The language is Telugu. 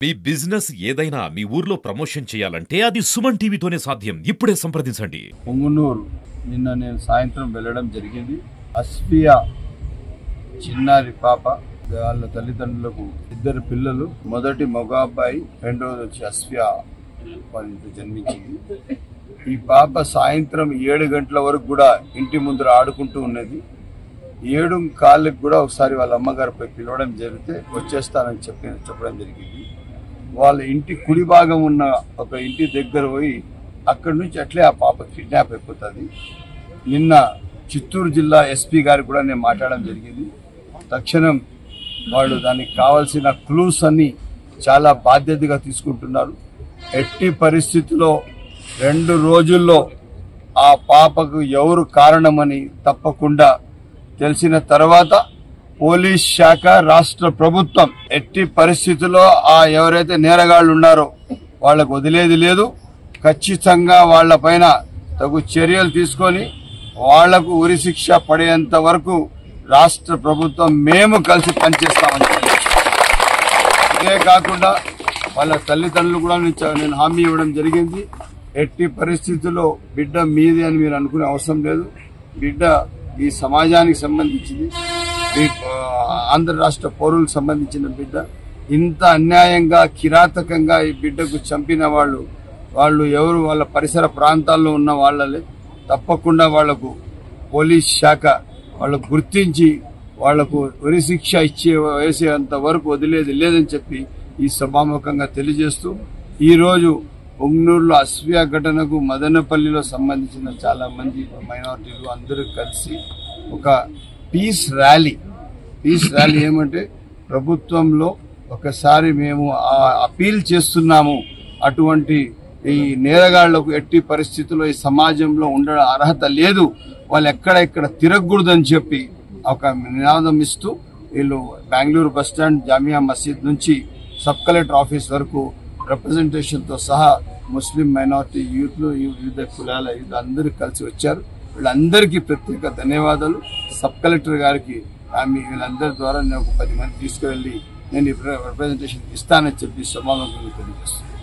మీ బిజినెస్ ఏదైనా మీ ఊర్లో ప్రమోషన్ చేయాలంటే అది సుమన్ టీవీతోనే సాధ్యం. ఇప్పుడే సంప్రదించండి. పొంగునూరు నిన్న నేను సాయంత్రం వెళ్ళడం జరిగింది. అస్ఫియా చిన్నారి పాప, వాళ్ళ తల్లిదండ్రులకు ఇద్దరు పిల్లలు. మొదటి మగ అబ్బాయి, రెండోది వచ్చి అస్ఫియా వాళ్ళకి జన్మించింది. ఈ పాప సాయంత్రం 7 గంటల వరకు కూడా ఇంటి ముందర ఆడుకుంటూ ఉన్నది. 7:15 కూడా ఒకసారి వాళ్ళ అమ్మగారిపై పిలవడం జరిగితే వచ్చేస్తానని చెప్పడం జరిగింది. వాళ్ళ ఇంటి కుడి భాగం ఉన్న ఒక ఇంటి దగ్గర పోయి అక్కడి నుంచి అట్లే ఆ పాప కిడ్నాప్ అయిపోతుంది. నిన్న చిత్తూరు జిల్లా ఎస్పీ గారికి కూడా నేను మాట్లాడడం జరిగింది. తక్షణం వాళ్ళు దానికి కావాల్సిన క్లూస్ అన్ని చాలా బాధ్యతగా తీసుకుంటున్నారు. ఎట్టి పరిస్థితుల్లో 2 రోజుల్లో ఆ పాపకు ఎవరు కారణమని తప్పకుండా తెలిసిన తర్వాత పోలీస్ శాఖ, రాష్ట్ర ప్రభుత్వం ఎట్టి పరిస్థితుల్లో ఎవరైతే నేరగాళ్లు ఉన్నారో వాళ్లకు వదిలేది లేదు. ఖచ్చితంగా వాళ్ల పైన తగు చర్యలు తీసుకొని వాళ్లకు ఉరిశిక్ష పడేంత వరకు రాష్ట్ర ప్రభుత్వం మేము కలిసి పనిచేస్తామని. ఇదే కాకుండా వాళ్ళ తల్లిదండ్రులు కూడా నేను హామీ ఇవ్వడం జరిగింది. ఎట్టి పరిస్థితుల్లో బిడ్డ మీది అని మీరు అనుకునే అవసరం లేదు. బిడ్డ ఈ సమాజానికి సంబంధించింది, ఆంధ్ర రాష్ట్ర పౌరులకు సంబంధించిన బిడ్డ. ఇంత అన్యాయంగా, కిరాతకంగా ఈ బిడ్డకు చంపిన వాళ్ళు ఎవరు? వాళ్ళ పరిసర ప్రాంతాల్లో ఉన్న వాళ్ళే. తప్పకుండా వాళ్లకు పోలీస్ శాఖ వాళ్ళకు గుర్తించి వాళ్లకు ఉరిశిక్ష వేసేంత వరకు వదిలేది లేదని చెప్పి ఈ సభాముఖంగా తెలియజేస్తూ, ఈరోజు పొంగునూరులో అస్ఫియా ఘటనకు మదనపల్లిలో సంబంధించిన చాలా మంది మైనారిటీలు అందరూ కలిసి ఒక పీస్ ర్యాలీ ఏమంటే ప్రభుత్వంలో ఒకసారి మేము అపీల్ చేస్తున్నాము, అటువంటి ఈ నేరగాళ్లకు ఎట్టి పరిస్థితుల్లో ఈ సమాజంలో ఉండడం అర్హత లేదు, వాళ్ళు ఎక్కడ తిరగకూడదని చెప్పి ఒక నినాదం ఇస్తూ వీళ్ళు బెంగళూరు బస్టాండ్, జామియా మసీద్ నుంచి సబ్ కలెక్టర్ ఆఫీస్ వరకు రిప్రజెంటేషన్ తో సహా ముస్లిం మైనారిటీ యూత్లు, వివిధ కులాల యూత్ అందరూ కలిసి వచ్చారు. వీళ్ళందరికీ ప్రత్యేక ధన్యవాదాలు. సబ్ కలెక్టర్ గారికి వీళ్ళందరి ద్వారా నేను ఒక 10 మంది తీసుకువెళ్లి నేను రిప్రజెంటేషన్ ఇస్తానని చెప్పి సమావేశంగా తెలియజేస్తున్నాను.